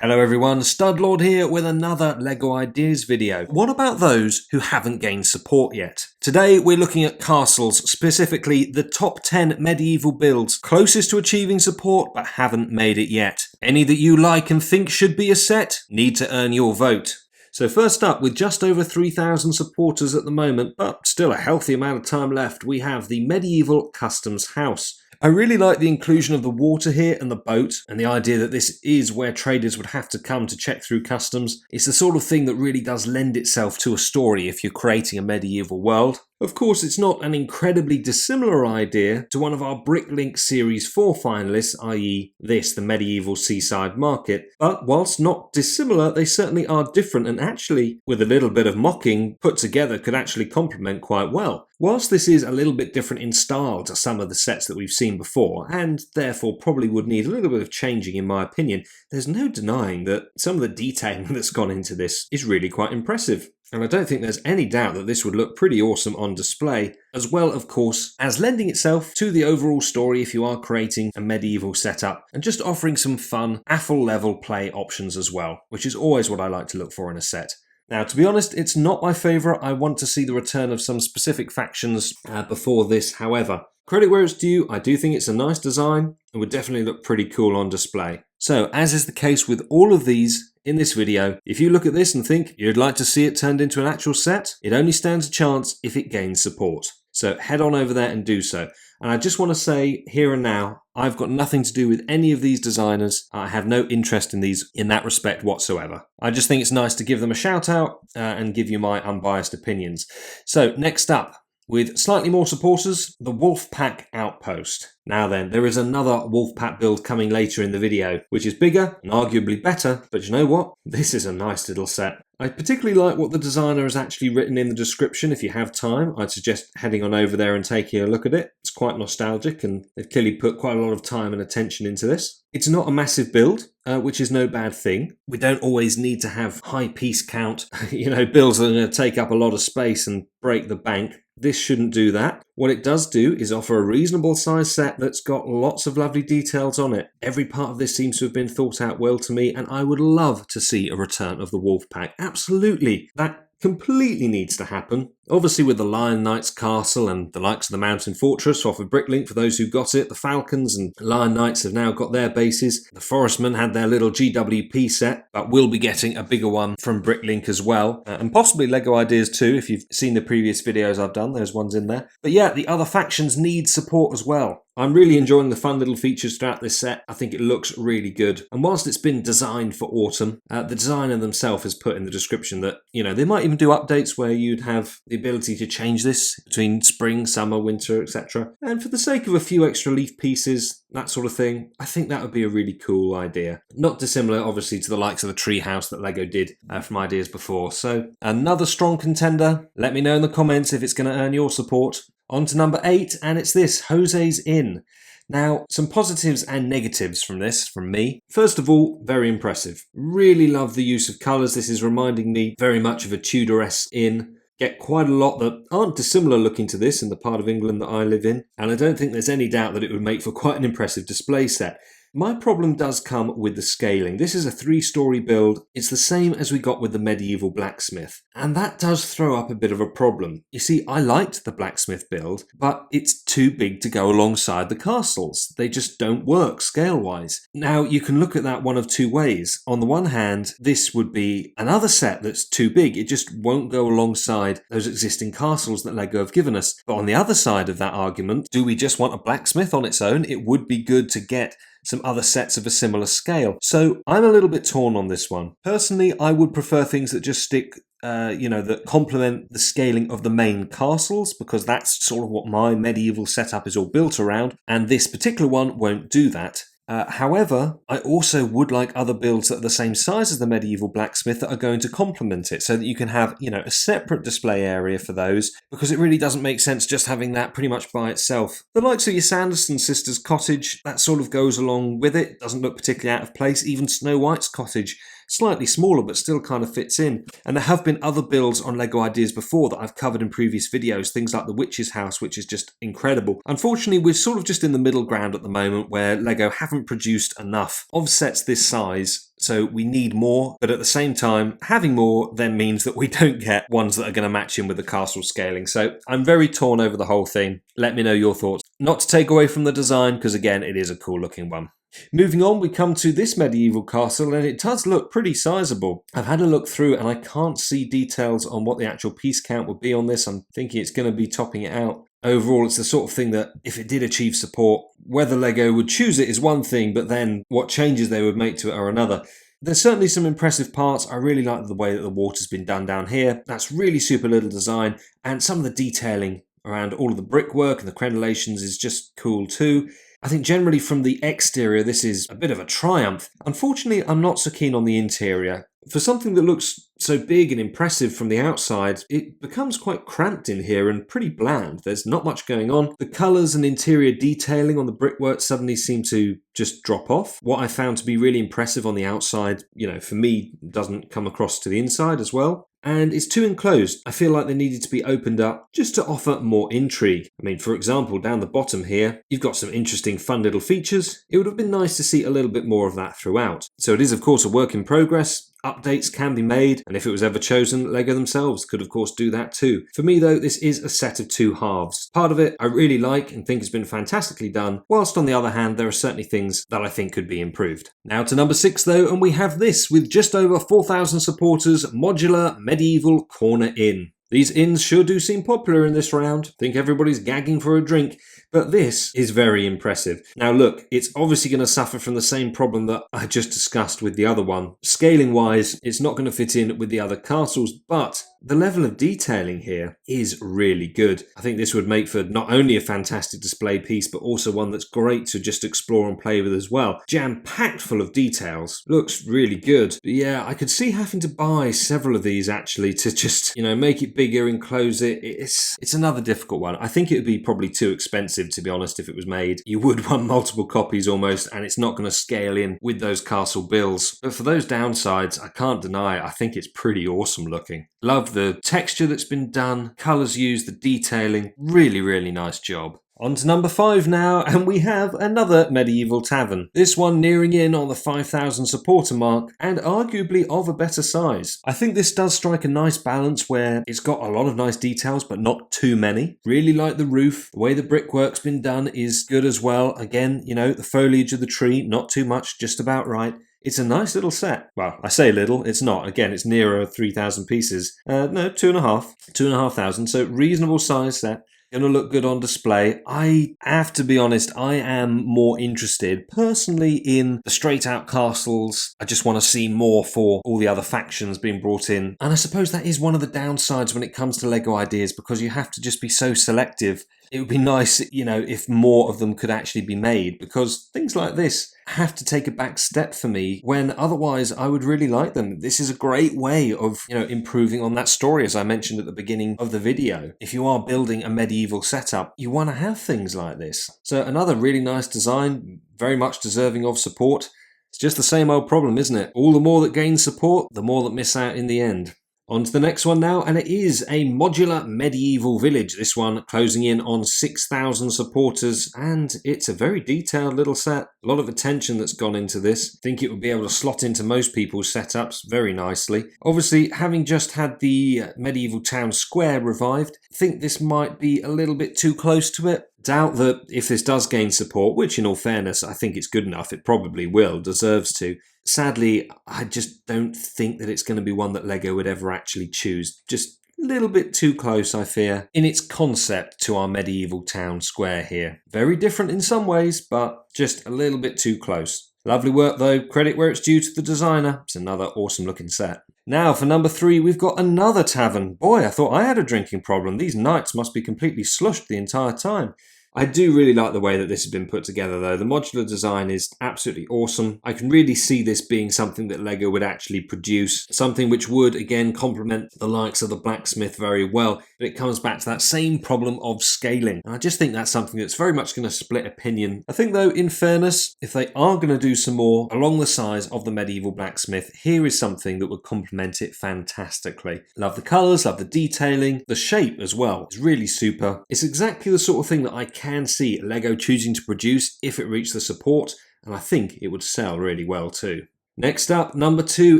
Hello everyone, Studlord here with another LEGO Ideas video. What about those who haven't gained support yet? Today we're looking at castles, specifically the top 10 medieval builds closest to achieving support but haven't made it yet. Any that you like and think should be a set need to earn your vote. So first up, with just over 3,000 supporters at the moment, but still a healthy amount of time left, we have the Medieval Customs House. I really like the inclusion of the water here and the boat, and the idea that this is where traders would have to come to check through customs. It's the sort of thing that really does lend itself to a story if you're creating a medieval world. Of course, it's not an incredibly dissimilar idea to one of our Bricklink Series 4 finalists, i.e. this, the Medieval Seaside Market, but whilst not dissimilar, they certainly are different and actually, with a little bit of mocking put together, could actually complement quite well. Whilst this is a little bit different in style to some of the sets that we've seen before, and therefore probably would need a little bit of changing in my opinion, there's no denying that some of the detailing that's gone into this is really quite impressive. And I don't think there's any doubt that this would look pretty awesome on display, as well, of course, as lending itself to the overall story if you are creating a medieval setup, and just offering some fun, AFL-level play options as well, which is always what I like to look for in a set. Now, to be honest, it's not my favourite. I want to see the return of some specific factions before this, however. Credit where it's due, I do think it's a nice design and would definitely look pretty cool on display. So, as is the case with all of these in this video, if you look at this and think you'd like to see it turned into an actual set, it only stands a chance if it gains support. So head on over there and do so. And I just want to say here and now, I've got nothing to do with any of these designers. I have no interest in these in that respect whatsoever. I just think it's nice to give them a shout out and give you my unbiased opinions. So next up, with slightly more supporters, the Wolfpack Outpost. Now then, there is another Wolfpack build coming later in the video, which is bigger and arguably better, but you know what? This is a nice little set. I particularly like what the designer has actually written in the description. If you have time, I'd suggest heading on over there and taking a look at it. It's quite nostalgic and they've clearly put quite a lot of time and attention into this. It's not a massive build, which is no bad thing. We don't always need to have high piece count, builds that are going to take up a lot of space and break the bank. This shouldn't do that. What it does do is offer a reasonable size set that's got lots of lovely details on it. Every part of this seems to have been thought out well to me, and I would love to see a return of the Wolfpack. Absolutely. That completely needs to happen. Obviously with the Lion Knight's castle and the likes of the Mountain Fortress off of Bricklink for those who got it, the Falcons and Lion Knights have now got their bases. The Forestmen had their little GWP set, but we'll be getting a bigger one from Bricklink as well. And possibly LEGO Ideas too, if you've seen the previous videos I've done, there's ones in there. But yeah, the other factions need support as well. I'm really enjoying the fun little features throughout this set. I think it looks really good. And whilst it's been designed for autumn, the designer themselves has put in the description that, they might even do updates where you'd have the ability to change this between spring, summer, winter, etc. And for the sake of a few extra leaf pieces, that sort of thing, I think that would be a really cool idea. Not dissimilar, obviously, to the likes of the treehouse that LEGO did from Ideas before. So another strong contender. Let me know in the comments if it's going to earn your support. On to number 8, and it's this, Jose's Inn. Now, some positives and negatives from this, from me. First of all, very impressive. Really love the use of colours. This is reminding me very much of a Tudor-esque inn. Get quite a lot that aren't dissimilar looking to this in the part of England that I live in, and I don't think there's any doubt that it would make for quite an impressive display set. My problem does come with the scaling. This is a 3-story build. It's the same as we got with the medieval blacksmith. And that does throw up a bit of a problem. You see, I liked the blacksmith build, but it's too big to go alongside the castles. They just don't work scale-wise. Now, you can look at that one of two ways. On the one hand, this would be another set that's too big. It just won't go alongside those existing castles that LEGO have given us. But on the other side of that argument, do we just want a blacksmith on its own? It would be good to get some other sets of a similar scale. So I'm a little bit torn on this one. Personally, I would prefer things that just stick, that complement the scaling of the main castles, because that's sort of what my medieval setup is all built around, and this particular one won't do that. However, I also would like other builds that are the same size as the medieval blacksmith that are going to complement it, so that you can have, a separate display area for those, because it really doesn't make sense just having that pretty much by itself. The likes of your Sanderson sisters' cottage, that sort of goes along with it, doesn't look particularly out of place. Even Snow White's cottage slightly smaller but still kind of fits in. And there have been other builds on LEGO Ideas before that I've covered in previous videos, things like the Witch's House, which is just incredible. Unfortunately, we're sort of just in the middle ground at the moment where LEGO haven't produced enough of sets this size. So we need more, but at the same time, having more then means that we don't get ones that are going to match in with the castle scaling. So I'm very torn over the whole thing. Let me know your thoughts. Not to take away from the design, because again, it is a cool looking one. Moving on, we come to this medieval castle, and it does look pretty sizable. I've had a look through and I can't see details on what the actual piece count would be on this. I'm thinking it's going to be topping it out. Overall, it's the sort of thing that if it did achieve support, whether LEGO would choose it is one thing, but then what changes they would make to it are another. There's certainly some impressive parts. I really like the way that the water's been done down here. That's really super little design, and some of the detailing around all of the brickwork and the crenellations is just cool too. I think generally from the exterior, this is a bit of a triumph. Unfortunately, I'm not so keen on the interior. For something that looks so big and impressive from the outside, it becomes quite cramped in here and pretty bland. There's not much going on. The colours and interior detailing on the brickwork suddenly seem to just drop off. What I found to be really impressive on the outside, for me, doesn't come across to the inside as well. And it's too enclosed. I feel like they needed to be opened up just to offer more intrigue. I mean, for example, down the bottom here, you've got some interesting fun little features. It would have been nice to see a little bit more of that throughout. So it is, of course, a work in progress. Updates can be made, and if it was ever chosen, LEGO themselves could of course do that too. For me though, this is a set of two halves. Part of it I really like and think has been fantastically done, whilst on the other hand there are certainly things that I think could be improved. Now to number 6 though, and we have this with just over 4,000 supporters, Modular Medieval Corner Inn. These inns sure do seem popular in this round. I think everybody's gagging for a drink, but this is very impressive. Now look, it's obviously going to suffer from the same problem that I just discussed with the other one. Scaling wise, it's not going to fit in with the other castles, but the level of detailing here is really good. I think this would make for not only a fantastic display piece, but also one that's great to just explore and play with as well. Jam-packed full of details. Looks really good. But yeah, I could see having to buy several of these actually to just, make it bigger and close it. It's another difficult one. I think it would be probably too expensive, to be honest, if it was made. You would want multiple copies almost, and it's not going to scale in with those castle builds. But for those downsides, I can't deny, I think it's pretty awesome looking. Love the texture that's been done, colours used, the detailing. Really, really nice job. On to number 5 now, and we have another medieval tavern. This one nearing in on the 5,000 supporter mark, and arguably of a better size. I think this does strike a nice balance where it's got a lot of nice details, but not too many. Really like the roof. The way the brickwork's been done is good as well. Again, the foliage of the tree, not too much, just about right. It's a nice little set. Well, I say little, it's not. Again, it's nearer 3,000 pieces. No, 2,500, so reasonable size set. Going to look good on display. I have to be honest, I am more interested personally in the straight out castles. I just want to see more for all the other factions being brought in. And I suppose that is one of the downsides when it comes to LEGO Ideas, because you have to just be so selective. It would be nice, if more of them could actually be made, because things like this have to take a back step for me when otherwise I would really like them. This is a great way of, improving on that story, as I mentioned at the beginning of the video. If you are building a medieval setup, you want to have things like this. So another really nice design, very much deserving of support. It's just the same old problem, isn't it? All the more that gain support, the more that miss out in the end. On to the next one now, and it is a modular medieval village. This one closing in on 6,000 supporters, and it's a very detailed little set. A lot of attention that's gone into this. I think it would be able to slot into most people's setups very nicely. Obviously, having just had the medieval town square revived, I think this might be a little bit too close to it. Doubt that if this does gain support, which in all fairness, I think it's good enough, it probably will, deserves to. Sadly, I just don't think that it's going to be one that LEGO would ever actually choose. Just a little bit too close, I fear, in its concept to our medieval town square here. Very different in some ways, but just a little bit too close. Lovely work though, credit where it's due to the designer. It's another awesome looking set. Now for number 3, we've got another tavern. Boy, I thought I had a drinking problem. These nights must be completely slushed the entire time. I do really like the way that this has been put together though. The modular design is absolutely awesome. I can really see this being something that LEGO would actually produce, something which would again complement the likes of the blacksmith very well, but it comes back to that same problem of scaling. And I just think that's something that's very much going to split opinion. I think though, in fairness, if they are going to do some more along the size of the medieval blacksmith, here is something that would complement it fantastically. Love the colours, love the detailing, the shape as well. It's really super. It's exactly the sort of thing that I can see LEGO choosing to produce if it reached the support, and I think it would sell really well too. Next up, number 2,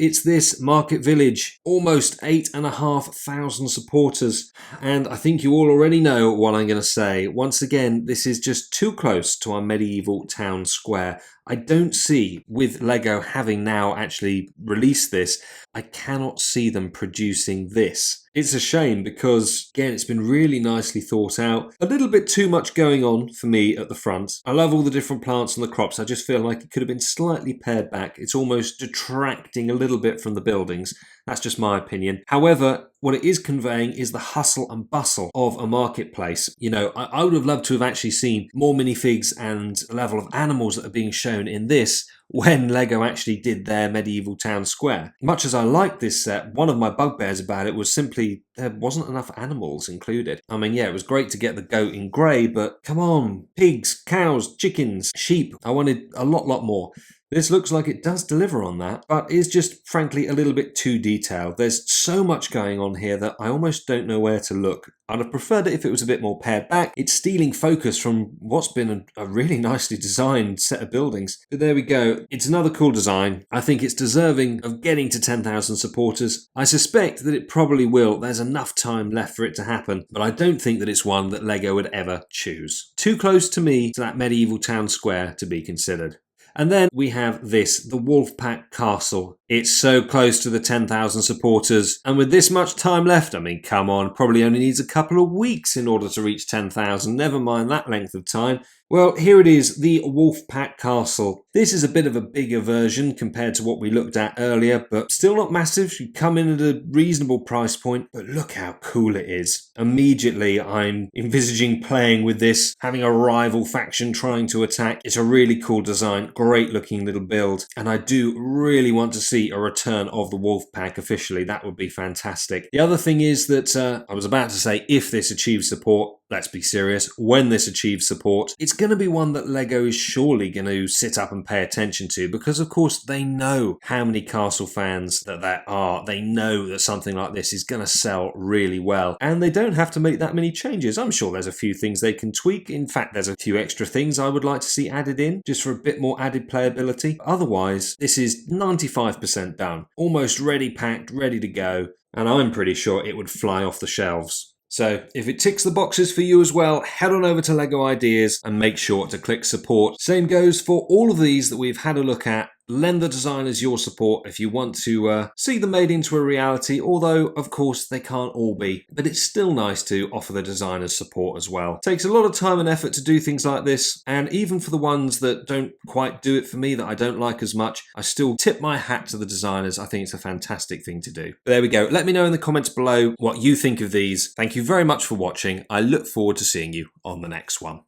it's this Market Village. Almost 8,500 supporters. And I think you all already know what I'm going to say. Once again, this is just too close to our medieval town square. I don't see, with LEGO having now actually released this, I cannot see them producing this. It's a shame because, again, it's been really nicely thought out. A little bit too much going on for me at the front. I love all the different plants and the crops. I just feel like it could have been slightly pared back. It's almost detracting a little bit from the buildings. That's just my opinion. However, what it is conveying is the hustle and bustle of a marketplace. You know, I would have loved to have actually seen more minifigs and the level of animals that are being shown in this when LEGO actually did their medieval town square. Much as I like this set, one of my bugbears about it was simply there wasn't enough animals included. I mean, yeah, it was great to get the goat in grey, but come on, pigs, cows, chickens, sheep. I wanted a lot more. This looks like it does deliver on that, but is just frankly a little bit too detailed. There's so much going on here that I almost don't know where to look. I'd have preferred it if it was a bit more pared back. It's stealing focus from what's been a really nicely designed set of buildings. But there we go. It's another cool design. I think it's deserving of getting to 10,000 supporters. I suspect that it probably will. There's enough time left for it to happen, but I don't think that it's one that LEGO would ever choose. Too close to me to that medieval town square to be considered. And then we have this, the Wolfpack Castle. It's so close to the 10,000 supporters, and with this much time left, I mean, come on, probably only needs a couple of weeks in order to reach 10,000, never mind that length of time. Well, here it is, the Wolfpack Castle. This is a bit of a bigger version compared to what we looked at earlier, but still not massive. Should come in at a reasonable price point, but look how cool it is. Immediately, I'm envisaging playing with this, having a rival faction trying to attack. It's a really cool design, great looking little build, and I do really want to see a return of the Wolfpack officially. That would be fantastic. The other thing is that I was about to say if this achieves support, let's be serious, when this achieves support, it's going to be one that LEGO is surely going to sit up and pay attention to because, of course, they know how many castle fans that there are. They know that something like this is going to sell really well, and they don't have to make that many changes. I'm sure there's a few things they can tweak. In fact, there's a few extra things I would like to see added in, just for a bit more added playability. Otherwise, this is 95% done, almost ready, packed, ready to go, and I'm pretty sure it would fly off the shelves. So if it ticks the boxes for you as well, head on over to LEGO Ideas and make sure to click support. Same goes for all of these that we've had a look at. Lend the designers your support if you want to see them made into a reality, although, of course, they can't all be. But it's still nice to offer the designers support as well. It takes a lot of time and effort to do things like this, and even for the ones that don't quite do it for me, that I don't like as much, I still tip my hat to the designers. I think it's a fantastic thing to do. But there we go. Let me know in the comments below what you think of these. Thank you very much for watching. I look forward to seeing you on the next one.